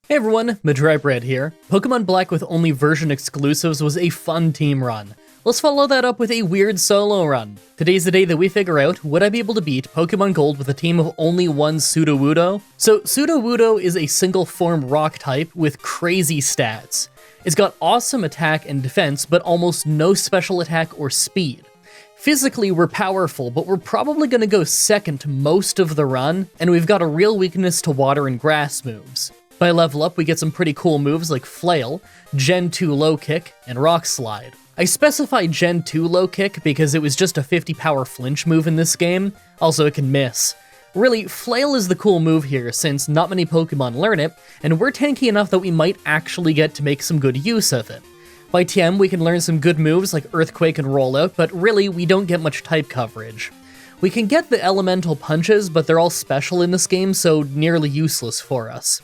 Hey everyone, Mah-Dry-Bread here. Pokemon Black with only version exclusives was a fun team run. Let's follow that up with a weird solo run. Today's the day that we figure out, would I be able to beat Pokemon Gold with a team of only one Sudowoodo? So Sudowoodo is a single form rock type with crazy stats. It's got awesome attack and defense, but almost no special attack or speed. Physically, we're powerful, but we're probably going to go second most of the run, and we've got a real weakness to water and grass moves. By level up, we get some pretty cool moves like Flail, Gen 2 Low Kick, and Rock Slide. I specified Gen 2 Low Kick because it was just a 50 power flinch move in this game, also it can miss. Really, Flail is the cool move here since not many Pokemon learn it, and we're tanky enough that we might actually get to make some good use of it. By TM, we can learn some good moves like Earthquake and Rollout, but really, we don't get much type coverage. We can get the elemental punches, but they're all special in this game, so nearly useless for us.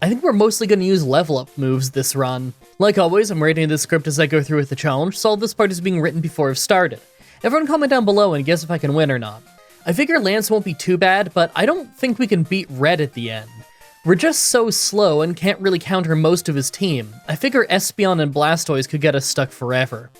I think we're mostly going to use level up moves this run. Like always, I'm writing the script as I go through with the challenge, so all this part is being written before I've started. Everyone comment down below and guess if I can win or not. I figure Lance won't be too bad, but I don't think we can beat Red at the end. We're just so slow and can't really counter most of his team. I figure Espeon and Blastoise could get us stuck forever.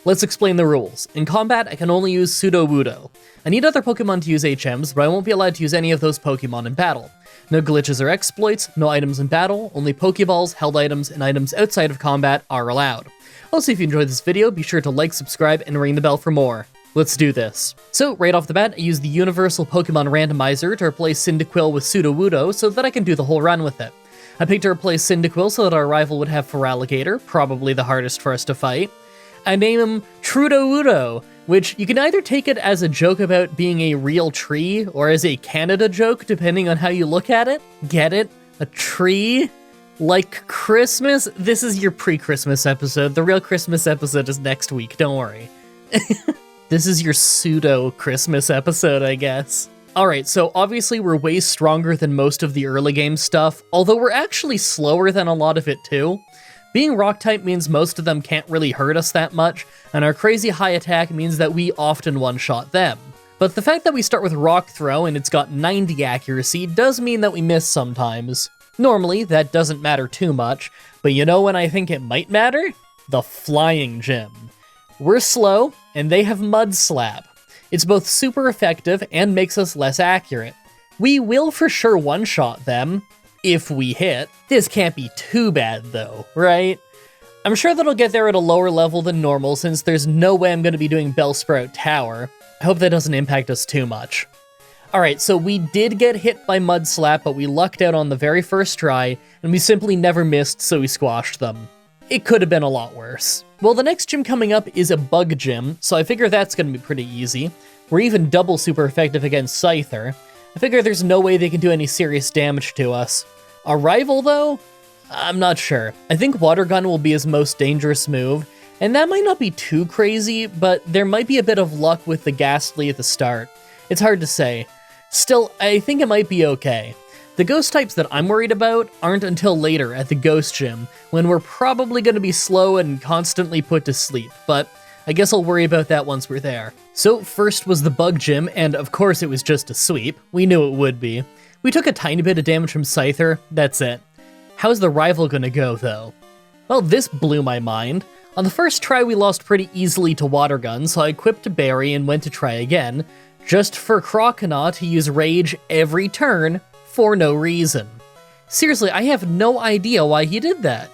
Let's explain the rules. In combat, I can only use Sudowoodo. I need other Pokemon to use HMs, but I won't be allowed to use any of those Pokemon in battle. No glitches or exploits, no items in battle, only Pokeballs, held items, and items outside of combat are allowed. Also, if you enjoyed this video, be sure to like, subscribe, and ring the bell for more. Let's do this. So, right off the bat, I use the Universal Pokemon Randomizer to replace Cyndaquil with Sudowoodo so that I can do the whole run with it. I picked to replace Cyndaquil so that our rival would have Feraligatr, probably the hardest for us to fight. I name him Trudowoodo, which you can either take it as a joke about being a real tree, or as a Canada joke, depending on how you look at it. Get it? A tree? Like Christmas? This is your pre-Christmas episode. The real Christmas episode is next week, don't worry. This is your pseudo-Christmas episode, I guess. Alright, so obviously we're way stronger than most of the early game stuff, although we're actually slower than a lot of it too. Being rock-type means most of them can't really hurt us that much, and our crazy high attack means that we often one-shot them. But the fact that we start with Rock Throw and it's got 90 accuracy does mean that we miss sometimes. Normally, that doesn't matter too much, but you know when I think it might matter? The Flying Gym. We're slow, and they have Mud Slap. It's both super effective and makes us less accurate. We will for sure one-shot them, if we hit. This can't be too bad though, right? I'm sure that I'll get there at a lower level than normal since there's no way I'm going to be doing Bellsprout Tower. I hope that doesn't impact us too much. Alright, so we did get hit by Mud Slap, but we lucked out on the very first try, and we simply never missed, so we squashed them. It could have been a lot worse. Well, the next gym coming up is a Bug Gym, so I figure that's going to be pretty easy. We're even double super effective against Scyther. I figure there's no way they can do any serious damage to us. Our rival, though? I'm not sure. I think Water Gun will be his most dangerous move, and that might not be too crazy, but there might be a bit of luck with the Ghastly at the start. It's hard to say. Still, I think it might be okay. The ghost types that I'm worried about aren't until later at the Ghost Gym, when we're probably going to be slow and constantly put to sleep, but I guess I'll worry about that once we're there. So first was the Bug Gym, and of course it was just a sweep. We knew it would be. We took a tiny bit of damage from Scyther, that's it. How's the rival gonna go, though? Well, this blew my mind. On the first try, we lost pretty easily to Water Gun, so I equipped a Berry and went to try again, just for Croconaw to use Rage every turn, for no reason. Seriously, I have no idea why he did that.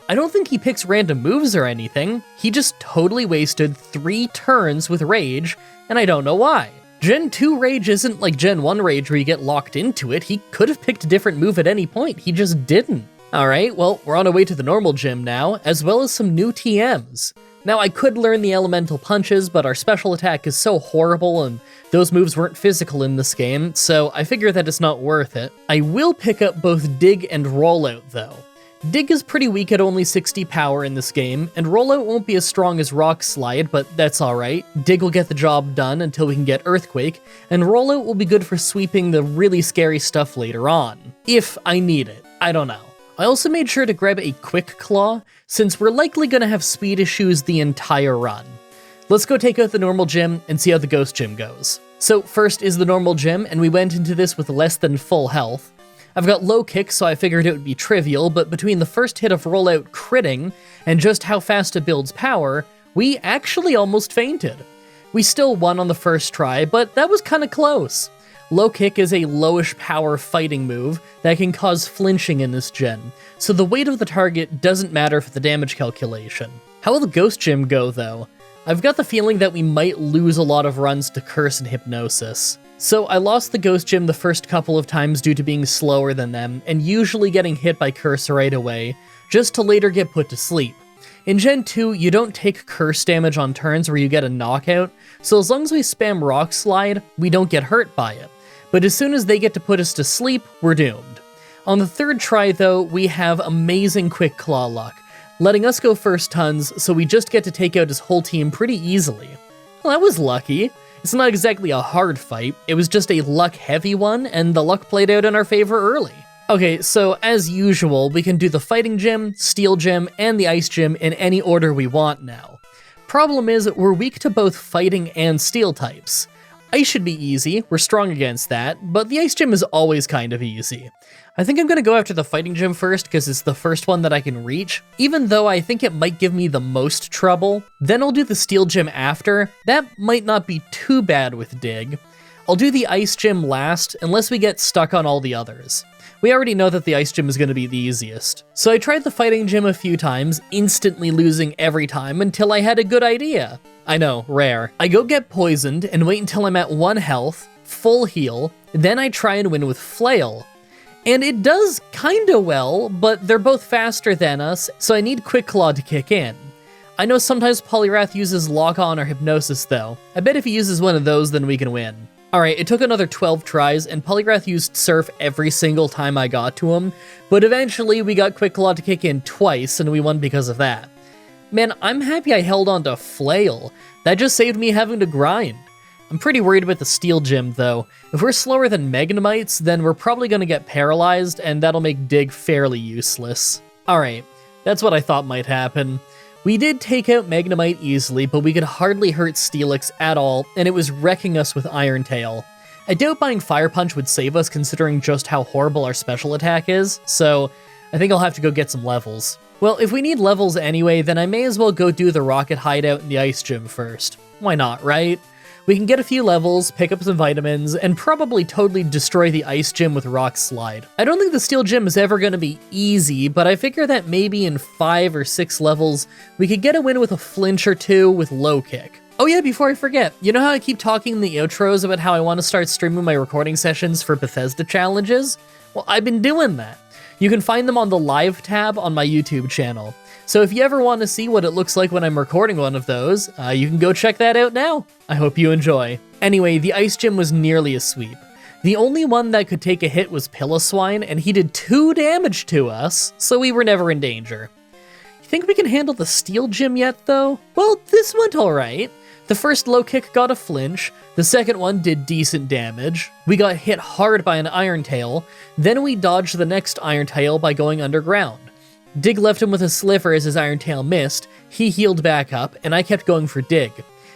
I don't think he picks random moves or anything, he just totally wasted 3 turns with Rage, and I don't know why. Gen 2 Rage isn't like Gen 1 Rage where you get locked into it, he could have picked a different move at any point, he just didn't. Alright, well, we're on our way to the normal gym now, as well as some new TMs. Now, I could learn the elemental punches, but our special attack is so horrible and those moves weren't physical in this game, so I figure that it's not worth it. I will pick up both Dig and Rollout, though. Dig is pretty weak at only 60 power in this game, and Rollout won't be as strong as Rock Slide, but that's alright. Dig will get the job done until we can get Earthquake, and Rollout will be good for sweeping the really scary stuff later on. If I need it. I don't know. I also made sure to grab a Quick Claw, since we're likely going to have speed issues the entire run. Let's go take out the normal gym and see how the Ghost Gym goes. So first is the normal gym, and we went into this with less than full health. I've got low kick, so I figured it would be trivial, but between the first hit of rollout critting and just how fast it builds power, we actually almost fainted. We still won on the first try, but that was kinda close. Low kick is a lowish power fighting move that can cause flinching in this gen, so the weight of the target doesn't matter for the damage calculation. How will the Ghost Gym go though? I've got the feeling that we might lose a lot of runs to Curse and Hypnosis. So I lost the Ghost Gym the first couple of times due to being slower than them, and usually getting hit by Curse right away, just to later get put to sleep. In Gen 2, you don't take Curse damage on turns where you get a knockout, so as long as we spam Rock Slide, we don't get hurt by it. But as soon as they get to put us to sleep, we're doomed. On the third try though, we have amazing Quick Claw luck, letting us go first tons, so we just get to take out his whole team pretty easily. Well, that was lucky. It's not exactly a hard fight, it was just a luck-heavy one, and the luck played out in our favor early. Okay, so as usual, we can do the Fighting Gym, Steel Gym, and the Ice Gym in any order we want now. Problem is, we're weak to both Fighting and Steel types. Ice should be easy, we're strong against that, but the Ice Gym is always kind of easy. I think I'm gonna go after the Fighting Gym first because it's the first one that I can reach, even though I think it might give me the most trouble. Then I'll do the Steel Gym after. That might not be too bad with Dig. I'll do the Ice Gym last, unless we get stuck on all the others. We already know that the Ice Gym is gonna be the easiest. So I tried the Fighting Gym a few times, instantly losing every time until I had a good idea. I know, rare. I go get poisoned and wait until I'm at 1 health, full heal, then I try and win with Flail. And it does kinda well, but they're both faster than us, so I need Quick Claw to kick in. I know sometimes Poliwrath uses Lock On or Hypnosis though. I bet if he uses one of those, then we can win. Alright, it took another 12 tries, and Poliwrath used Surf every single time I got to him, but eventually we got Quick Claw to kick in twice, and we won because of that. Man, I'm happy I held on to Flail. That just saved me having to grind. I'm pretty worried about the Steel Gym, though. If we're slower than Magnemites, then we're probably gonna get paralyzed, and that'll make Dig fairly useless. Alright, that's what I thought might happen. We did take out Magnemite easily, but we could hardly hurt Steelix at all, and it was wrecking us with Iron Tail. I doubt buying Fire Punch would save us considering just how horrible our special attack is, so I think I'll have to go get some levels. Well, if we need levels anyway, then I may as well go do the Rocket Hideout in the Ice Gym first. Why not, right? We can get a few levels, pick up some vitamins, and probably totally destroy the Ice Gym with Rock Slide. I don't think the Steel Gym is ever going to be easy, but I figure that maybe in 5 or 6 levels, we could get a win with a flinch or two with Low Kick. Oh yeah, before I forget, you know how I keep talking in the outros about how I want to start streaming my recording sessions for Bethesda challenges? Well, I've been doing that. You can find them on the Live tab on my YouTube channel. So if you ever want to see what it looks like when I'm recording one of those, you can go check that out now. I hope you enjoy. Anyway, the Ice Gym was nearly a sweep. The only one that could take a hit was Piloswine, and he did 2 damage to us, so we were never in danger. You think we can handle the Steel Gym yet, though? Well, this went alright. The first low kick got a flinch, the second one did decent damage, we got hit hard by an Iron Tail, then we dodged the next Iron Tail by going underground. Dig left him with a sliver as his Iron Tail missed, he healed back up, and I kept going for Dig.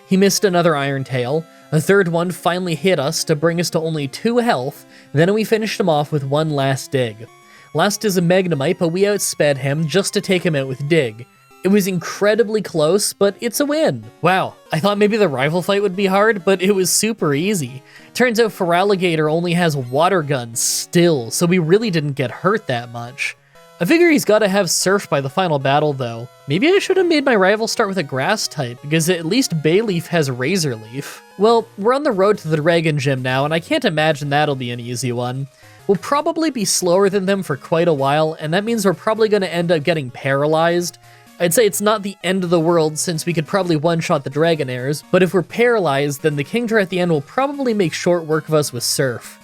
He missed another Iron Tail, a third one finally hit us to bring us to only 2 health, then we finished him off with one last Dig. Last is a Magnemite, but we outsped him just to take him out with Dig. It was incredibly close, but it's a win. Wow, I thought maybe the rival fight would be hard, but it was super easy. Turns out Feraligatr only has water guns still, so we really didn't get hurt that much. I figure he's gotta have Surf by the final battle though. Maybe I should have made my rival start with a grass type, because at least Bayleaf has Razor Leaf. Well, we're on the road to the Dragon Gym now, and I can't imagine that'll be an easy one. We'll probably be slower than them for quite a while, and that means we're probably gonna end up getting paralyzed. I'd say it's not the end of the world since we could probably one-shot the Dragonairs, but if we're paralyzed, then the Kingdra at the end will probably make short work of us with Surf.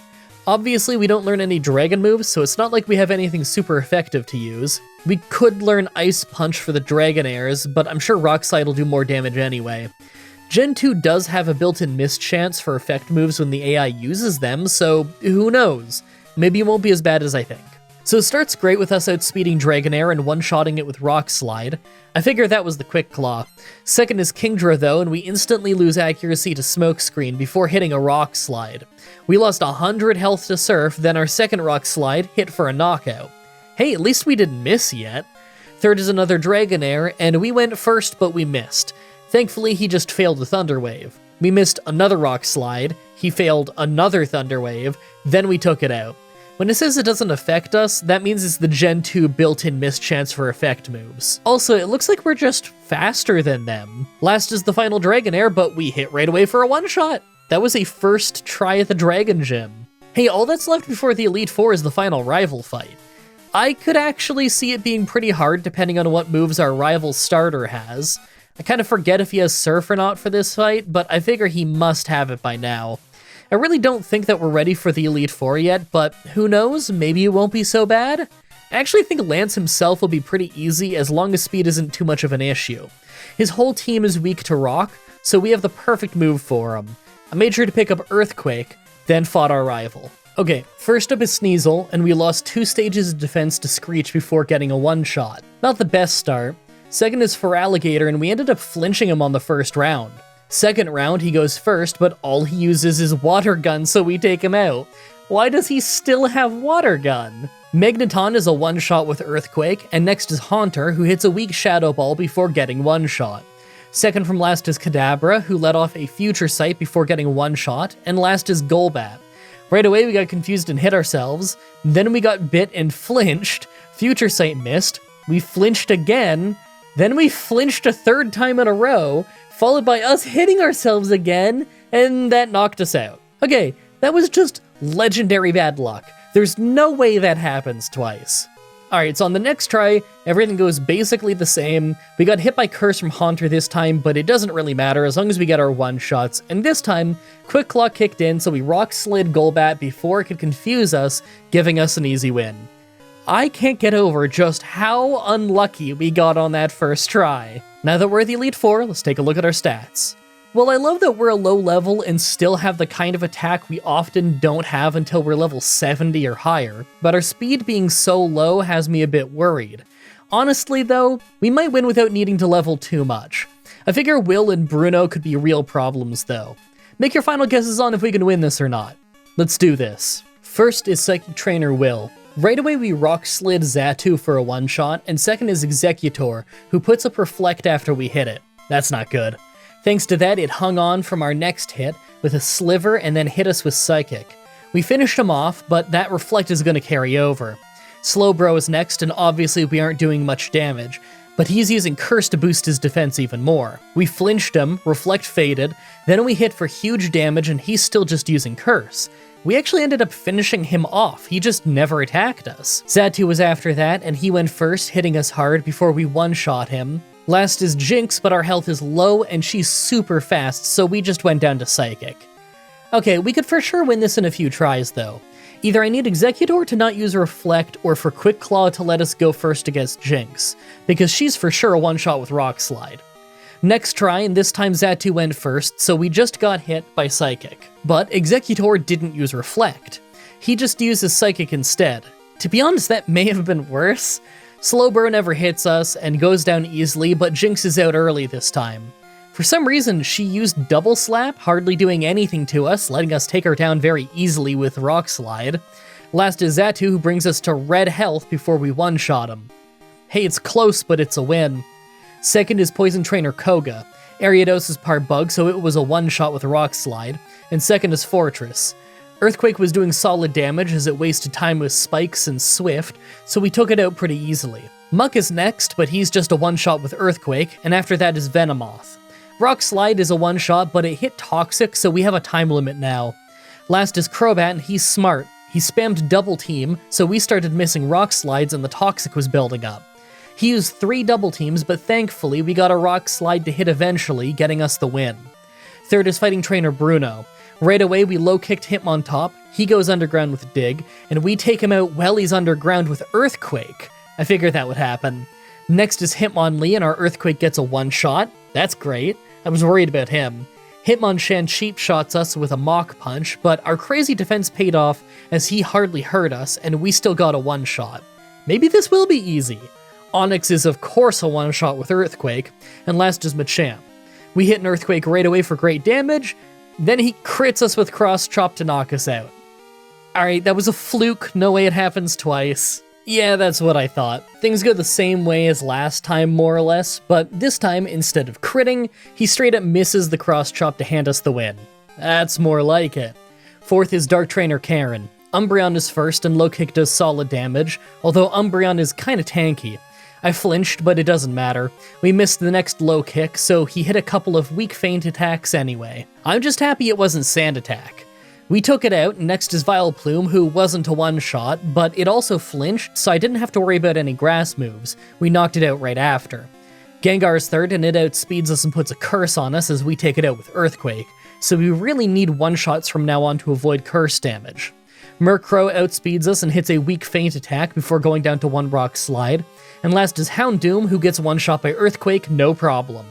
Obviously, we don't learn any Dragon moves, so it's not like we have anything super effective to use. We could learn Ice Punch for the Dragonairs, but I'm sure Rock Slide will do more damage anyway. Gen 2 does have a built-in miss chance for effect moves when the AI uses them, so who knows? Maybe it won't be as bad as I think. So it starts great with us outspeeding Dragonair and one-shotting it with Rock Slide. I figure that was the Quick Claw. Second is Kingdra though, and we instantly lose accuracy to Smokescreen before hitting a Rock Slide. We lost 100 health to Surf, then our second Rock Slide hit for a knockout. Hey, at least we didn't miss yet. Third is another Dragonair, and we went first but we missed. Thankfully, he just failed the Thunder Wave. We missed another Rock Slide, he failed another Thunder Wave, then we took it out. When it says it doesn't affect us, that means it's the Gen 2 built-in mischance for effect moves. Also, it looks like we're just faster than them. Last is the final Dragonair, but we hit right away for a one-shot. That was a first try at the Dragon Gym. Hey, all that's left before the Elite Four is the final rival fight. I could actually see it being pretty hard depending on what moves our rival starter has. I kind of forget if he has Surf or not for this fight, but I figure he must have it by now. I really don't think that we're ready for the Elite Four yet, but who knows, maybe it won't be so bad? I actually think Lance himself will be pretty easy as long as speed isn't too much of an issue. His whole team is weak to Rock, so we have the perfect move for him. I made sure to pick up Earthquake, then fought our rival. Okay, first up is Sneasel, and we lost 2 stages of defense to Screech before getting a one-shot. Not the best start. Second is Feraligatr, and we ended up flinching him on the first round. Second round, he goes first, but all he uses is Water Gun, so we take him out. Why does he still have Water Gun? Magneton is a one-shot with Earthquake, and next is Haunter, who hits a weak Shadow Ball before getting one shot. Second from last is Kadabra, who let off a Future Sight before getting one shot, and last is Golbat. Right away we got confused and hit ourselves, then we got bit and flinched, Future Sight missed, we flinched again, then we flinched a third time in a row, followed by us hitting ourselves again, and that knocked us out. Okay, that was just legendary bad luck. There's no way that happens twice. Alright, so on the next try, everything goes basically the same. We got hit by Curse from Haunter this time, but it doesn't really matter as long as we get our one-shots. And this time, Quick Claw kicked in, so we Rock Slid Golbat before it could confuse us, giving us an easy win. I can't get over just how unlucky we got on that first try. Now that we're the Elite Four, let's take a look at our stats. Well, I love that we're a low level and still have the kind of attack we often don't have until we're level 70 or higher, but our speed being so low has me a bit worried. Honestly though, we might win without needing to level too much. I figure Will and Bruno could be real problems though. Make your final guesses on if we can win this or not. Let's do this. First is Psychic Trainer Will. Right away we Rock Slid Xatu for a one-shot, and second is Executor, who puts up Reflect after we hit it. That's not good. Thanks to that, it hung on from our next hit with a Sliver and then hit us with Psychic. We finished him off, but that Reflect is going to carry over. Slowbro is next, and obviously we aren't doing much damage, but he's using Curse to boost his defense even more. We flinched him, Reflect faded, then we hit for huge damage and he's still just using Curse. We actually ended up finishing him off, he just never attacked us. Xatu was after that, and he went first, hitting us hard before we one-shot him. Last is Jinx, but our health is low and she's super fast, so we just went down to Psychic. Okay, we could for sure win this in a few tries though. Either I need Executor to not use Reflect, or for Quick Claw to let us go first against Jinx, because she's for sure a one-shot with Rock Slide. Next try, and this time Xatu went first, so we just got hit by Psychic. But Executor didn't use Reflect. He just uses Psychic instead. To be honest, that may have been worse. Slowbro never hits us and goes down easily, but Jinx is out early this time. For some reason, she used Double Slap, hardly doing anything to us, letting us take her down very easily with Rock Slide. Last is Xatu, who brings us to red health before we one-shot him. Hey, it's close, but it's a win. Second is Poison Trainer Koga. Ariados is part bug, so it was a one-shot with Rock Slide. And second is Fortress. Earthquake was doing solid damage as it wasted time with Spikes and Swift, so we took it out pretty easily. Muck is next, but he's just a one-shot with Earthquake, and after that is Venomoth. Rock Slide is a one-shot, but it hit Toxic, so we have a time limit now. Last is Crobat, and he's smart. He spammed Double Team, so we started missing Rock Slides and the Toxic was building up. He used 3 double teams, but thankfully we got a Rock Slide to hit eventually, getting us the win. Third is Fighting Trainer Bruno. Right away we low-kicked Hitmontop, he goes underground with Dig, and we take him out while he's underground with Earthquake. I figured that would happen. Next is Hitmonlee, and our Earthquake gets a one-shot. That's great. I was worried about him. Hitmonchan cheap shots us with a Mach Punch, but our crazy defense paid off as he hardly hurt us and we still got a one-shot. Maybe this will be easy. Onix is of course a one-shot with Earthquake, and last is Machamp. We hit an Earthquake right away for great damage, then he crits us with Cross Chop to knock us out. Alright, that was a fluke, no way it happens twice. Yeah, that's what I thought. Things go the same way as last time, more or less, but this time, instead of critting, he straight up misses the Cross Chop to hand us the win. That's more like it. Fourth is Dark Trainer Karen. Umbreon is first, and Low Kick does solid damage, although Umbreon is kinda tanky. I flinched, but it doesn't matter. We missed the next Low Kick, so he hit a couple of weak feint attacks anyway. I'm just happy it wasn't Sand Attack. We took it out, and next is Vileplume, who wasn't a one-shot, but it also flinched, so I didn't have to worry about any grass moves. We knocked it out right after. Gengar's third, and it outspeeds us and puts a curse on us as we take it out with Earthquake, so we really need one-shots from now on to avoid curse damage. Murkrow outspeeds us and hits a weak feint attack before going down to one Rock Slide, and last is Houndoom, who gets one-shot by Earthquake, no problem.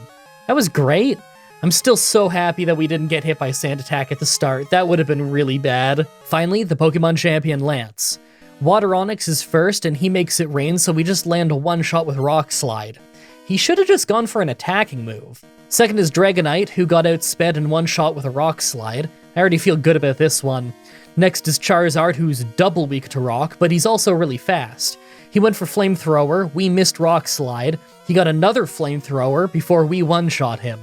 That was great! I'm still so happy that we didn't get hit by Sand Attack at the start, that would have been really bad. Finally, the Pokemon Champion Lance. Water Onix is first, and he makes it rain, so we just land a one-shot with Rock Slide. He should have just gone for an attacking move. Second is Dragonite, who got outsped and one-shot with a Rock Slide. I already feel good about this one. Next is Charizard, who's double weak to Rock, but he's also really fast. He went for Flamethrower, we missed Rock Slide, he got another Flamethrower before we one-shot him.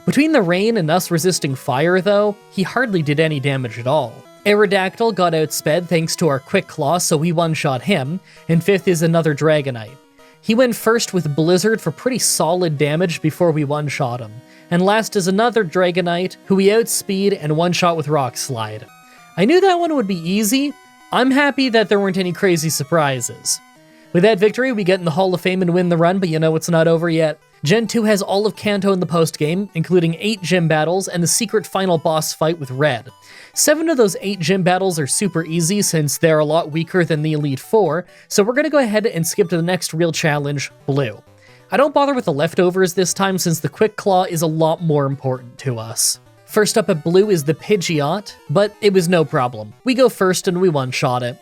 Between the rain and us resisting fire, though, he hardly did any damage at all. Aerodactyl got outsped thanks to our Quick Claw, so we one-shot him, and fifth is another Dragonite. He went first with Blizzard for pretty solid damage before we one-shot him, and last is another Dragonite, who we outspeed and one-shot with Rock Slide. I knew that one would be easy. I'm happy that there weren't any crazy surprises. With that victory, we get in the Hall of Fame and win the run, but you know it's not over yet. Gen 2 has all of Kanto in the post-game, including 8 gym battles and the secret final boss fight with Red. 7 of those 8 gym battles are super easy since they're a lot weaker than the Elite Four, so we're gonna go ahead and skip to the next real challenge, Blue. I don't bother with the leftovers this time since the Quick Claw is a lot more important to us. First up at Blue is the Pidgeot, but it was no problem. We go first and we one-shot it.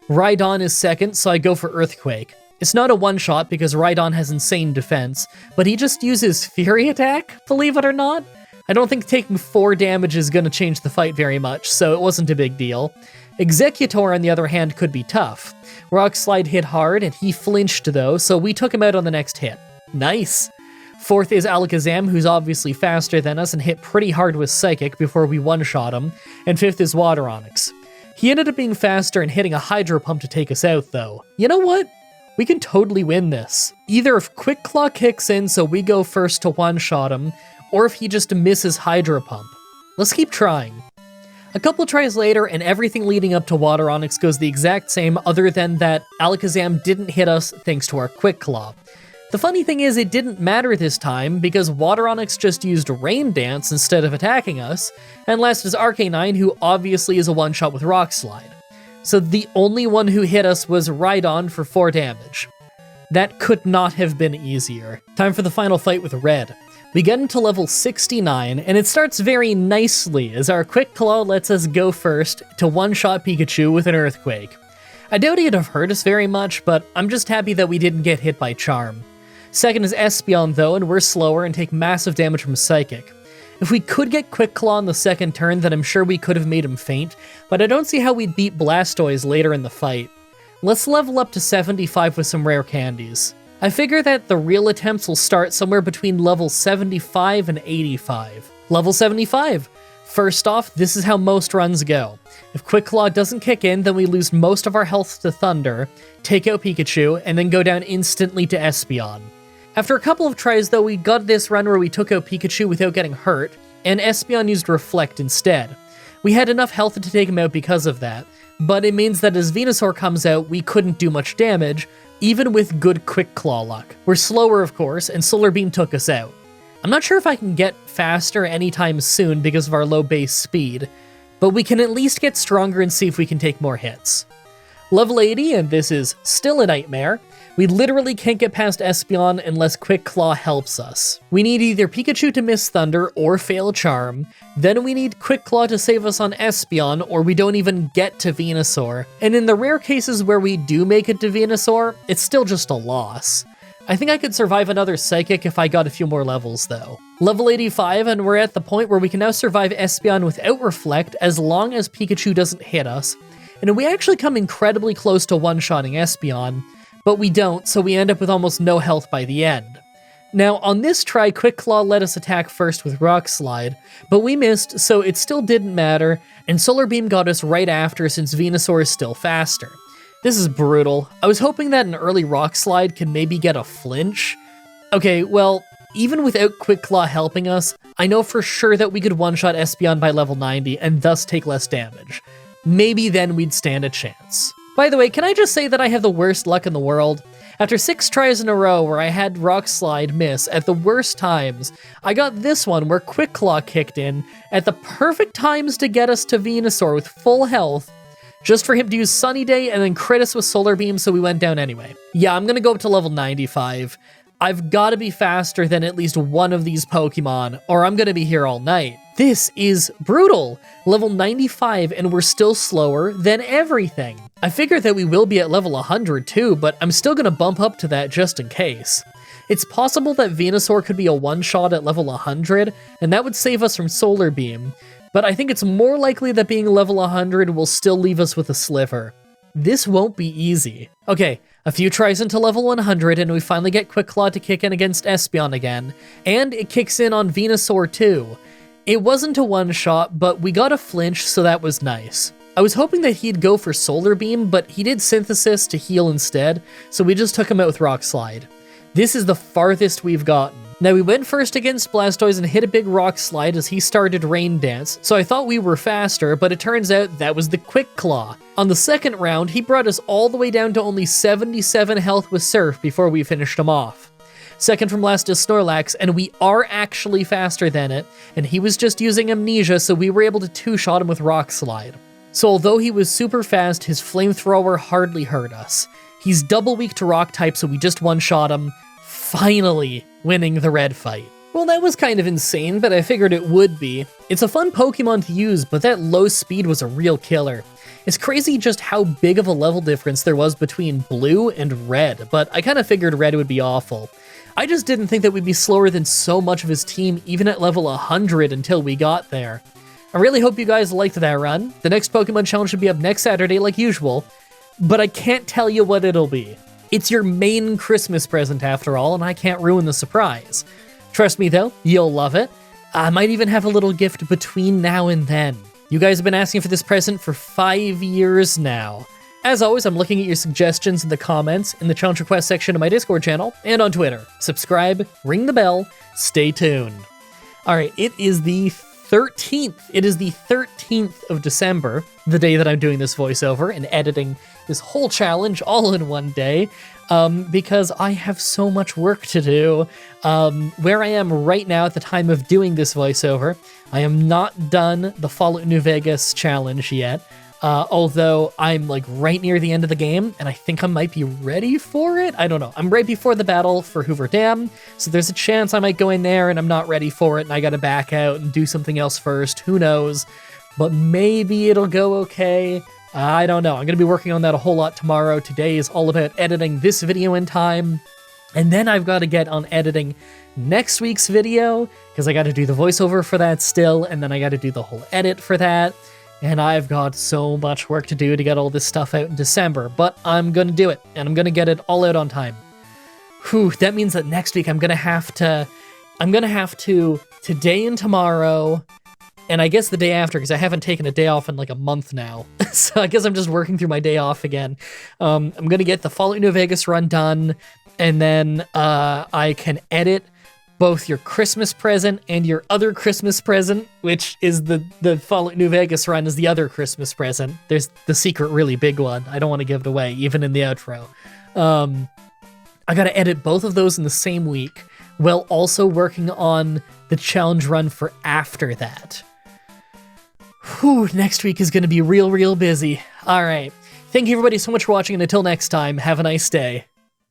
Rhydon is second, so I go for Earthquake. It's not a one-shot because Rhydon has insane defense, but he just uses Fury Attack, believe it or not. I don't think taking 4 damage is gonna change the fight very much, so it wasn't a big deal. Executor, on the other hand, could be tough. Rock Slide hit hard, and he flinched though, so we took him out on the next hit. Nice! Fourth is Alakazam, who's obviously faster than us and hit pretty hard with Psychic before we one-shot him, and fifth is Water Onix. He ended up being faster and hitting a Hydro Pump to take us out though. You know what? We can totally win this. Either if Quick Claw kicks in so we go first to one-shot him, or if he just misses Hydro Pump. Let's keep trying. A couple tries later, and everything leading up to Water Onix goes the exact same other than that Alakazam didn't hit us thanks to our Quick Claw. The funny thing is it didn't matter this time because Water Onix just used Rain Dance instead of attacking us, and last is Arcanine, who obviously is a one-shot with Rock Slide. So the only one who hit us was Rhydon for 4 damage. That could not have been easier. Time for the final fight with Red. We get into level 69, and it starts very nicely as our Quick Claw lets us go first to one-shot Pikachu with an Earthquake. I doubt he'd have hurt us very much, but I'm just happy that we didn't get hit by Charm. Second is Espeon though, and we're slower and take massive damage from Psychic. If we could get Quick Claw on the second turn, then I'm sure we could have made him faint, but I don't see how we'd beat Blastoise later in the fight. Let's level up to 75 with some rare candies. I figure that the real attempts will start somewhere between level 75 and 85. Level 75! First off, this is how most runs go. If Quick Claw doesn't kick in, then we lose most of our health to Thunder, take out Pikachu, and then go down instantly to Espeon. After a couple of tries though, we got this run where we took out Pikachu without getting hurt, and Espeon used Reflect instead. We had enough health to take him out because of that, but it means that as Venusaur comes out, we couldn't do much damage, even with good Quick Claw luck. We're slower of course, and Solar Beam took us out. I'm not sure if I can get faster anytime soon because of our low base speed, but we can at least get stronger and see if we can take more hits. Level 80, and this is still a nightmare. We literally can't get past Espeon unless Quick Claw helps us. We need either Pikachu to miss Thunder or fail Charm, then we need Quick Claw to save us on Espeon, or we don't even get to Venusaur. And in the rare cases where we do make it to Venusaur, it's still just a loss. I think I could survive another Psychic if I got a few more levels though. Level 85, and we're at the point where we can now survive Espeon without Reflect as long as Pikachu doesn't hit us. And we actually come incredibly close to one-shotting Espeon, but we don't, so we end up with almost no health by the end. Now, on this try, Quick Claw let us attack first with Rock Slide, but we missed, so it still didn't matter, and Solar Beam got us right after since Venusaur is still faster. This is brutal. I was hoping that an early Rock Slide could maybe get a flinch. Okay, well, even without Quick Claw helping us, I know for sure that we could one-shot Espeon by level 90 and thus take less damage. Maybe then we'd stand a chance. By the way, can I just say that I have the worst luck in the world? After 6 tries in a row where I had Rock Slide miss at the worst times, I got this one where Quick Claw kicked in at the perfect times to get us to Venusaur with full health, just for him to use Sunny Day and then crit us with Solar Beam, so we went down anyway. Yeah, I'm gonna go up to level 95. I've gotta be faster than at least one of these Pokemon, or I'm gonna be here all night. This is brutal! Level 95 and we're still slower than everything. I figured that we will be at level 100 too, but I'm still gonna bump up to that just in case. It's possible that Venusaur could be a one-shot at level 100, and that would save us from Solar Beam, but I think it's more likely that being level 100 will still leave us with a sliver. This won't be easy. Okay, a few tries into level 100 and we finally get Quick Claw to kick in against Espeon again, and it kicks in on Venusaur too. It wasn't a one-shot, but we got a flinch, so that was nice. I was hoping that he'd go for Solar Beam, but he did Synthesis to heal instead, so we just took him out with Rock Slide. This is the farthest we've gotten. Now, we went first against Blastoise and hit a big Rock Slide as he started Rain Dance, so I thought we were faster, but it turns out that was the Quick Claw. On the second round, he brought us all the way down to only 77 health with Surf before we finished him off. Second from last is Snorlax, and we are actually faster than it, and he was just using Amnesia, so we were able to two-shot him with Rock Slide. So although he was super fast, his Flamethrower hardly hurt us. He's double weak to Rock type, so we just one-shot him, finally winning the red fight. Well, that was kind of insane, but I figured it would be. It's a fun Pokemon to use, but that low speed was a real killer. It's crazy just how big of a level difference there was between Blue and Red, but I kind of figured Red would be awful. I just didn't think that we'd be slower than so much of his team even at level 100 until we got there. I really hope you guys liked that run. The next Pokemon challenge should be up next Saturday like usual, but I can't tell you what it'll be. It's your main Christmas present after all, and I can't ruin the surprise. Trust me though, you'll love it. I might even have a little gift between now and then. You guys have been asking for this present for 5 years now. As always, I'm looking at your suggestions in the comments, in the challenge request section of my Discord channel, and on Twitter. Subscribe, ring the bell, stay tuned. Alright, it is the 13th. It is the 13th of December, the day that I'm doing this voiceover and editing this whole challenge all in one day, because I have so much work to do. Where I am right now at the time of doing this voiceover, I am not done the Fallout New Vegas challenge yet. Although I'm like right near the end of the game, and I think I might be ready for it. I don't know. I'm right before the battle for Hoover Dam, so there's a chance I might go in there and I'm not ready for it and I gotta back out and do something else first. Who knows? But maybe it'll go okay. I don't know. I'm gonna be working on that a whole lot tomorrow. Today is all about editing this video in time, and then I've got to get on editing next week's video, because I got to do the voiceover for that still, and then I got to do the whole edit for that. And I've got so much work to do to get all this stuff out in December, but I'm gonna do it, and I'm gonna get it all out on time. Whew, that means that next week I'm gonna have to, today and tomorrow, and I guess the day after, because I haven't taken a day off in like a month now, so I guess I'm just working through my day off again. I'm gonna get the Fallout New Vegas run done, and then I can edit both your Christmas present and your other Christmas present, which is the Fallout New Vegas run is the other Christmas present. There's the secret really big one. I don't want to give it away, even in the outro. I gotta edit both of those in the same week, while also working on the challenge run for after that. Whew, next week is gonna be real busy. All right. Thank you everybody so much for watching, and until next time, have a nice day.